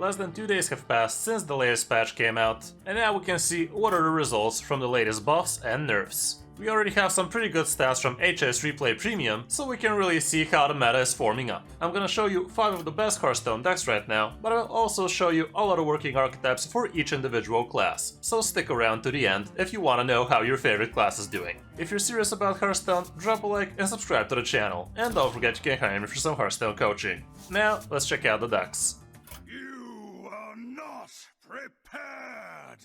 Less than 2 days have passed since the latest patch came out, and now we can see what are the results from the latest buffs and nerfs. We already have some pretty good stats from HS Replay Premium, so we can really see how the meta is forming up. I'm gonna show you 5 of the best Hearthstone decks right now, but I'll also show you all of the working archetypes for each individual class, so stick around to the end if you wanna know how your favorite class is doing. If you're serious about Hearthstone, drop a like and subscribe to the channel, and don't forget you can hire me for some Hearthstone coaching. Now, let's check out the decks. You are not prepared!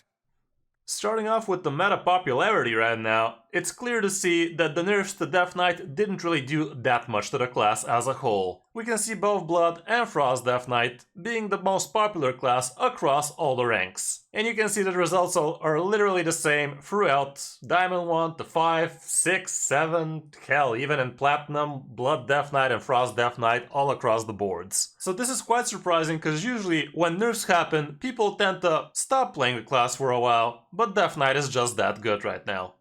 Starting off with the meta popularity right now, it's clear to see that the nerfs to Death Knight didn't really do that much to the class as a whole. We can see both Blood and Frost Death Knight being the most popular class across all the ranks. And you can see the results are literally the same throughout Diamond 1 to 5, 6, 7, hell, even in Platinum, Blood Death Knight and Frost Death Knight all across the boards. So this is quite surprising because usually when nerfs happen, people tend to stop playing the class for a while, but Death Knight is just that good right now.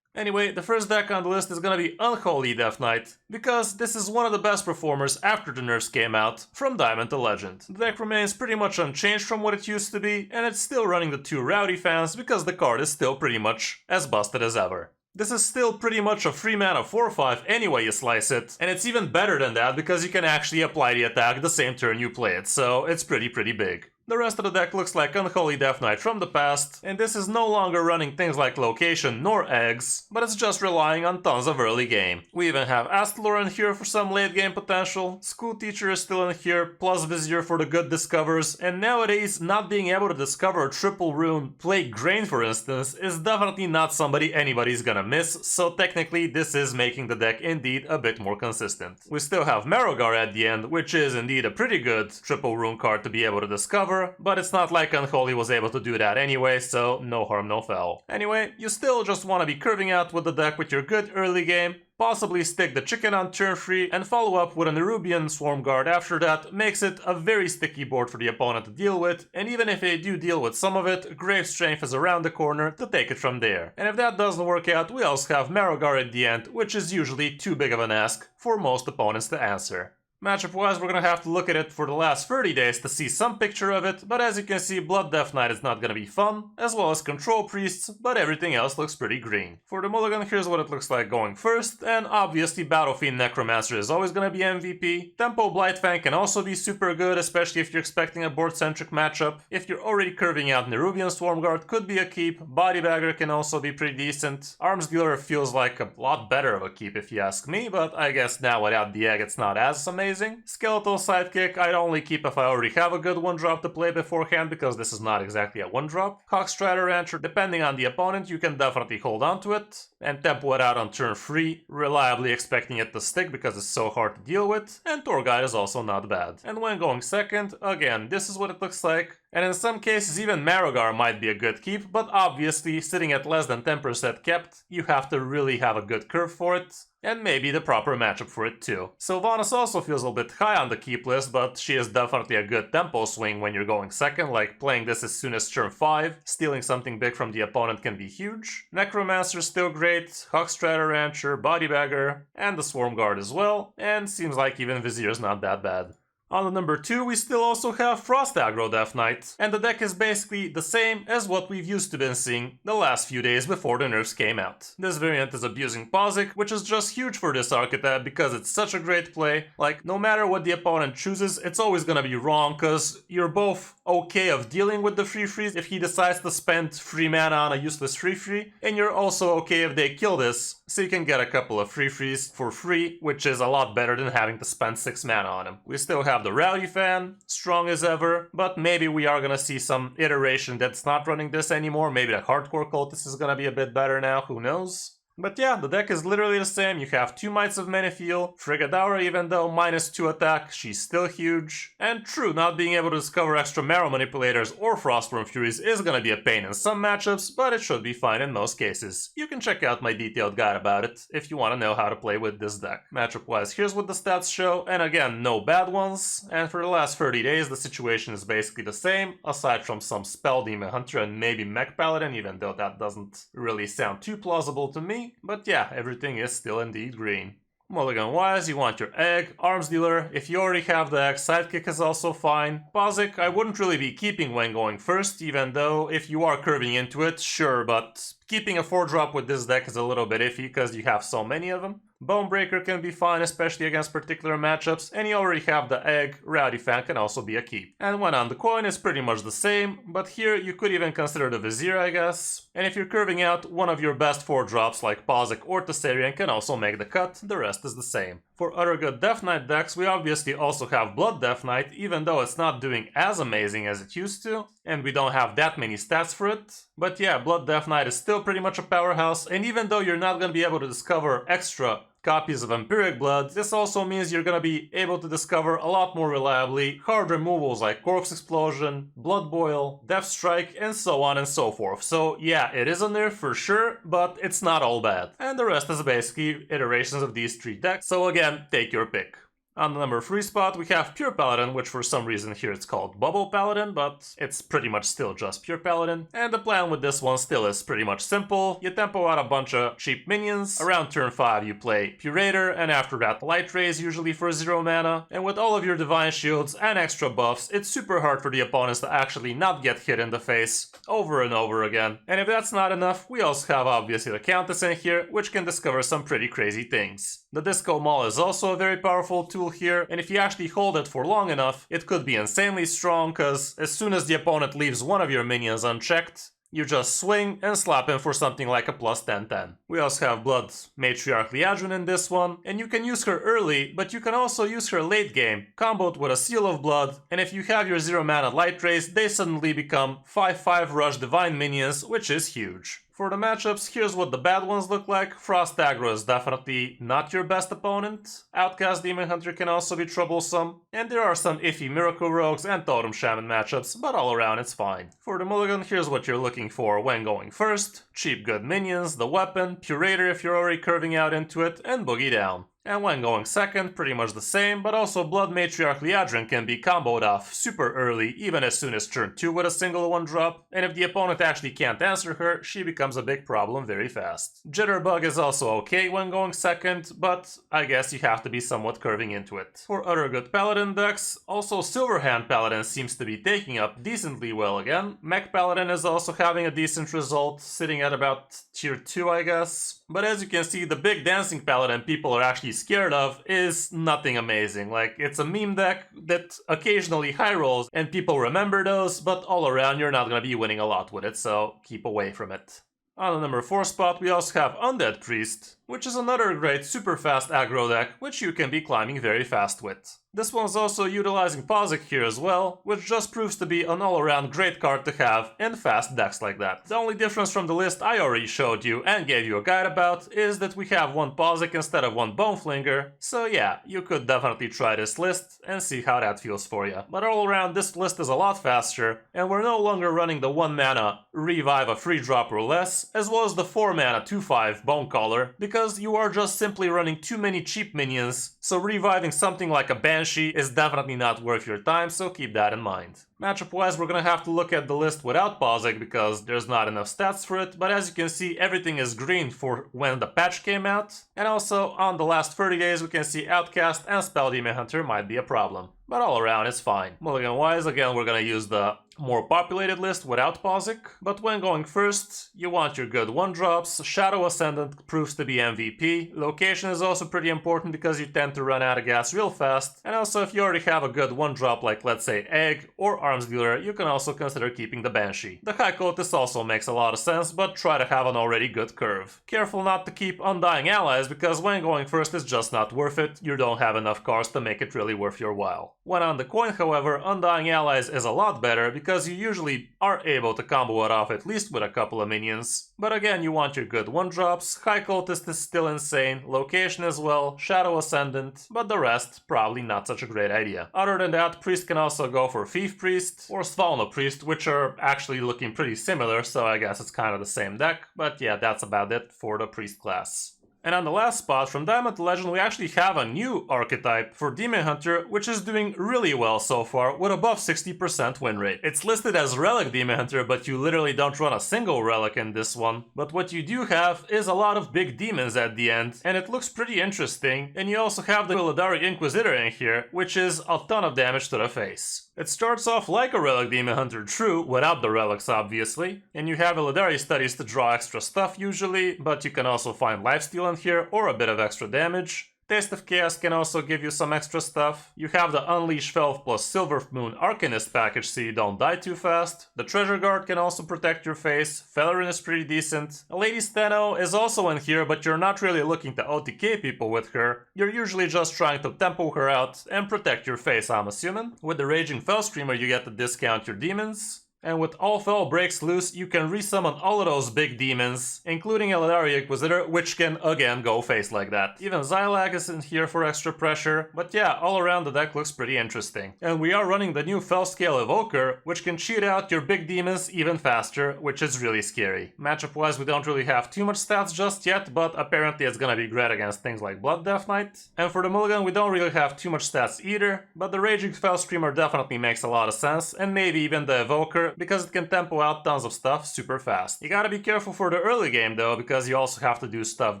Anyway, the first deck on the list is gonna be Unholy Death Knight, because this is one of the best performers after the nerfs came out, from Diamond to Legend. The deck remains pretty much unchanged from what it used to be, and it's still running the 2 Rowdy fans because the card is still pretty much as busted as ever. This is still pretty much a free mana 4/5 anyway you slice it, and it's even better than that because you can actually apply the attack the same turn you play it, so it's pretty big. The rest of the deck looks like Unholy Death Knight from the past, and this is no longer running things like location nor eggs, but it's just relying on tons of early game. We even have Astalor in here for some late game potential, School Teacher is still in here, plus Vizier for the good discovers, and nowadays not being able to discover a triple rune, Plague Grain for instance, is definitely not somebody anybody's gonna miss, so technically this is making the deck indeed a bit more consistent. We still have Marrogar at the end, which is indeed a pretty good triple rune card to be able to discover, but it's not like Unholy was able to do that anyway, so no harm, no foul. Anyway, you still just want to be curving out with the deck with your good early game, possibly stick the chicken on turn 3 and follow up with an Nerubian Swarm Guard after that makes it a very sticky board for the opponent to deal with, and even if they do deal with some of it, Grave Strength is around the corner to take it from there. And if that doesn't work out, we also have Marrogar at the end, which is usually too big of an ask for most opponents to answer. Matchup wise, we're gonna have to look at it for the last 30 days to see some picture of it, but as you can see, Blood Death Knight is not gonna be fun, as well as Control Priests, but everything else looks pretty green. For the mulligan, here's what it looks like going first, and obviously Battle Fiend Necromancer is always gonna be MVP. Tempo Blightfang can also be super good, especially if you're expecting a board-centric matchup. If you're already curving out Nerubian Swarmguard, could be a keep. Bodybagger can also be pretty decent. Arms Dealer feels like a lot better of a keep if you ask me, but I guess now without the egg it's not as amazing. Skeletal Sidekick I'd only keep if I already have a good 1-drop to play beforehand, because this is not exactly a 1-drop. Hawkstrider Rancher, depending on the opponent, you can definitely hold on to it and tempo it out on turn 3, reliably expecting it to stick because it's so hard to deal with, and Tour Guide is also not bad. And when going second, again, this is what it looks like. And in some cases even Marrogar might be a good keep, but obviously sitting at less than 10% kept, you have to really have a good curve for it, and maybe the proper matchup for it too. Sylvanas also feels a little bit high on the keep list, but she is definitely a good tempo swing when you're going second, like playing this as soon as turn 5, stealing something big from the opponent can be huge. Necromancer is still great, Hawkstrider Rancher, Bodybagger, and the Swarm Guard as well, and seems like even Vizier is not that bad. On the number 2, we still also have Frost Aggro Death Knight, and the deck is basically the same as what we've used to been seeing the last few days before the nerfs came out. This variant is abusing Pozic, which is just huge for this archetype because it's such a great play. Like, no matter what the opponent chooses, it's always gonna be wrong, cause you're both okay of dealing with the free freeze if he decides to spend free mana on a useless free, and you're also okay if they kill this, so you can get a couple of free freeze for free, which is a lot better than having to spend 6 mana on him. We still have the Rowdy fan, strong as ever, but maybe we are gonna see some iteration that's not running this anymore. Maybe the Hardcore Cultist is gonna be a bit better now, who knows? But yeah, the deck is literally the same. You have 2 Mites of Menethil, Frigadaura, even though -2 attack, she's still huge. And true, not being able to discover extra Marrow Manipulators or Frostworm Furies is gonna be a pain in some matchups, but it should be fine in most cases. You can check out my detailed guide about it if you want to know how to play with this deck. Matchup wise, here's what the stats show, and again, no bad ones. And for the last 30 days, the situation is basically the same, aside from some Spell Demon Hunter and maybe Mech Paladin, even though that doesn't really sound too plausible to me. But yeah, everything is still indeed green. Mulligan-wise, you want your Egg, Arms Dealer. If you already have the Egg, Sidekick is also fine. Pazik, I wouldn't really be keeping when going first, even though if you are curving into it, sure, but keeping a 4-drop with this deck is a little bit iffy because you have so many of them. Bonebreaker can be fine, especially against particular matchups, and you already have the Egg. Rowdy Fan can also be a keep. And when on the coin is pretty much the same, but here you could even consider the Vizier, I guess. And if you're curving out, one of your best 4-drops like Pazik or Tessarian can also make the cut, the rest is the same. For other good Death Knight decks, we obviously also have Blood Death Knight, even though it's not doing as amazing as it used to, and we don't have that many stats for it. But yeah, Blood Death Knight is still pretty much a powerhouse, and even though you're not gonna be able to discover extra copies of Empiric Blood, this also means you're gonna be able to discover a lot more reliably hard removals like Corpse Explosion, Blood Boil, Death Strike, and so on and so forth. So yeah, it is a nerf for sure, but it's not all bad. And the rest is basically iterations of these 3 decks, so again, take your pick. On the number 3 spot, we have Pure Paladin, which for some reason here it's called Bubble Paladin, but it's pretty much still just Pure Paladin. And the plan with this one still is pretty much simple. You tempo out a bunch of cheap minions, around turn 5 you play Purator, and after that Light Rays, usually for 0 mana. And with all of your Divine Shields and extra buffs, it's super hard for the opponents to actually not get hit in the face over and over again. And if that's not enough, we also have obviously the Countess in here, which can discover some pretty crazy things. The Disco Maul is also a very powerful tool here, and if you actually hold it for long enough, it could be insanely strong, cause as soon as the opponent leaves one of your minions unchecked, you just swing and slap him for something like a plus 10/10. We also have Blood Matriarch Liadrin in this one, and you can use her early, but you can also use her late game, comboed with a Seal of Blood, and if you have your 0 mana Light Rays, they suddenly become 5/5 rush Divine minions, which is huge. For the matchups, here's what the bad ones look like. Frost Aggro is definitely not your best opponent. Outcast Demon Hunter can also be troublesome. And there are some iffy Miracle Rogues and Totem Shaman matchups, but all around it's fine. For the mulligan, here's what you're looking for when going first. Cheap good minions, the weapon, Purator if you're already curving out into it, and Boogie Down. And when going second, pretty much the same, but also Blood Matriarch Liadrin can be comboed off super early, even as soon as turn 2 with a single 1-drop, and if the opponent actually can't answer her, she becomes a big problem very fast. Jitterbug is also okay when going second, but I guess you have to be somewhat curving into it. For other good Paladin decks, also Silverhand Paladin seems to be taking up decently well again. Mech Paladin is also having a decent result, sitting at about tier 2 I guess. But as you can see, the big Dancing Paladin people are actually scared of is nothing amazing. Like, it's a meme deck that occasionally high rolls and people remember those, but all around you're not gonna be winning a lot with it, so keep away from it. On the number 4 spot we also have Undead Priest, which is another great super fast aggro deck, which you can be climbing very fast with. This one's also utilizing Pazik here as well, which just proves to be an all-around great card to have in fast decks like that. The only difference from the list I already showed you and gave you a guide about is that we have one Pazik instead of one Boneflinger, so yeah, you could definitely try this list and see how that feels for you. But all around this list is a lot faster, and we're no longer running the 1 mana revive a free drop or less, as well as the 4 mana 2/5 Bonecaller, because you are just simply running too many cheap minions, so reviving something like a Banshee is definitely not worth your time, so keep that in mind. Matchup wise, we're gonna have to look at the list without Pazik because there's not enough stats for it, but as you can see, everything is green for when the patch came out. And also, on the last 30 days, we can see Outcast and Spell Demon Hunter might be a problem. But all around, it's fine. Mulligan wise, again, we're gonna use the more populated list without Pazik, but when going first, you want your good 1-drops. Shadow Ascendant proves to be MVP. Location is also pretty important because you tend to run out of gas real fast, and also if you already have a good 1-drop like let's say Egg or Arms Dealer, you can also consider keeping the Banshee. The High Cultist also makes a lot of sense, but try to have an already good curve. Careful not to keep Undying Allies because when going first it's just not worth it, you don't have enough cards to make it really worth your while. When on the coin, however, Undying Allies is a lot better because you usually are able to combo it off at least with a couple of minions. But again, you want your good 1-drops, High Cultist is still insane, Location as well, Shadow Ascendant, but the rest probably not such a great idea. Other than that, Priest can also go for Thief Priest or Svalno Priest, which are actually looking pretty similar, so I guess it's kind of the same deck, but yeah, that's about it for the Priest class. And on the last spot, from Diamond to Legend, we actually have a new archetype for Demon Hunter, which is doing really well so far, with above 60% win rate. It's listed as Relic Demon Hunter, but you literally don't run a single Relic in this one. But what you do have is a lot of big demons at the end, and it looks pretty interesting. And you also have the Illidari Inquisitor in here, which is a ton of damage to the face. It starts off like a Relic Demon Hunter, true, without the relics obviously, and you have Illidari studies to draw extra stuff usually, but you can also find lifesteal in here or a bit of extra damage. Taste of Chaos can also give you some extra stuff. You have the Unleash Felf plus Silver Moon Arcanist package so you don't die too fast. The Treasure Guard can also protect your face. Fellerin is pretty decent. Lady Steno is also in here, but you're not really looking to OTK people with her. You're usually just trying to tempo her out and protect your face, I'm assuming. With the Raging Fel Screamer you get to discount your demons. And with All Fel Breaks Loose, you can resummon all of those big demons, including Illidari Inquisitor, which can again go face like that. Even Xylag is in here for extra pressure, but yeah, all around the deck looks pretty interesting. And we are running the new Fellscale Evoker, which can cheat out your big demons even faster, which is really scary. Matchup-wise, we don't really have too much stats just yet, but apparently it's gonna be great against things like Blood Death Knight. And for the Mulligan, we don't really have too much stats either, but the Raging Fel Screamer definitely makes a lot of sense, and maybe even the Evoker, because it can tempo out tons of stuff super fast. You gotta be careful for the early game though, because you also have to do stuff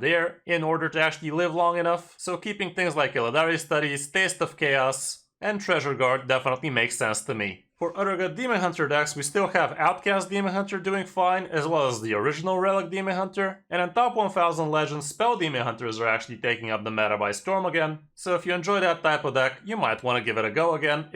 there in order to actually live long enough, so keeping things like Illidari Studies, Taste of Chaos, and Treasure Guard definitely makes sense to me. For other good Demon Hunter decks, we still have Outcast Demon Hunter doing fine, as well as the original Relic Demon Hunter. And in top 1000 Legends, Spell Demon Hunters are actually taking up the meta by storm again. So if you enjoy that type of deck, you might want to give it a go again,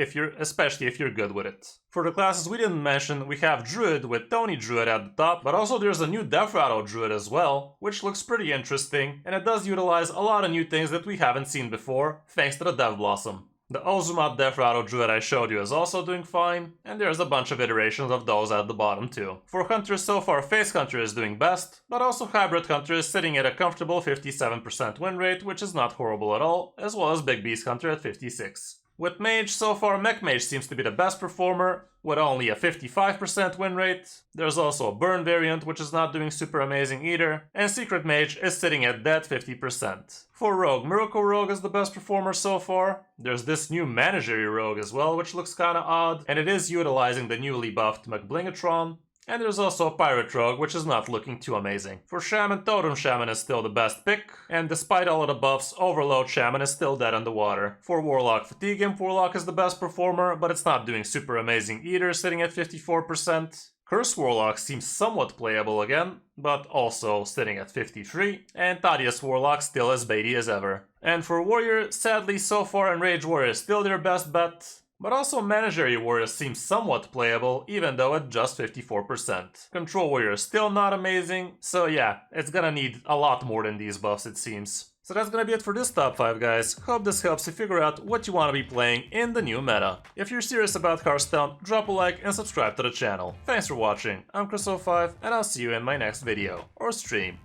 especially if you're good with it. For the classes we didn't mention, we have Druid with Tony Druid at the top, but also there's a new Death Rattle Druid as well, which looks pretty interesting, and it does utilize a lot of new things that we haven't seen before, thanks to the Death Blossom. The Ozumat Death Rattle Druid I showed you is also doing fine, and there's a bunch of iterations of those at the bottom too. For Hunters so far, Face Hunter is doing best, but also Hybrid Hunter is sitting at a comfortable 57% win rate, which is not horrible at all, as well as Big Beast Hunter at 56%. With Mage, so far Mech Mage seems to be the best performer, with only a 55% win rate. There's also a Burn variant, which is not doing super amazing either, and Secret Mage is sitting at dead 50%. For Rogue, Miracle Rogue is the best performer so far. There's this new Managery Rogue as well, which looks kinda odd, and it is utilizing the newly buffed McBlingatron. And there's also a Pirate Rogue, which is not looking too amazing. For Shaman, Totem Shaman is still the best pick, and despite all of the buffs, Overload Shaman is still dead in the water. For Warlock, Fatigue Imp Warlock is the best performer, but it's not doing super amazing either, sitting at 54%. Curse Warlock seems somewhat playable again, but also sitting at 53%, and Thaddeus Warlock still as baity as ever. And for Warrior, sadly so far Enraged Warrior is still their best bet, but also Managery Warrior seems somewhat playable, even though at just 54%. Control Warrior is still not amazing, so yeah, it's gonna need a lot more than these buffs it seems. So that's gonna be it for this top 5 guys. Hope this helps you figure out what you wanna be playing in the new meta. If you're serious about Hearthstone, drop a like and subscribe to the channel. Thanks for watching, I'm Kris05, and I'll see you in my next video, or stream.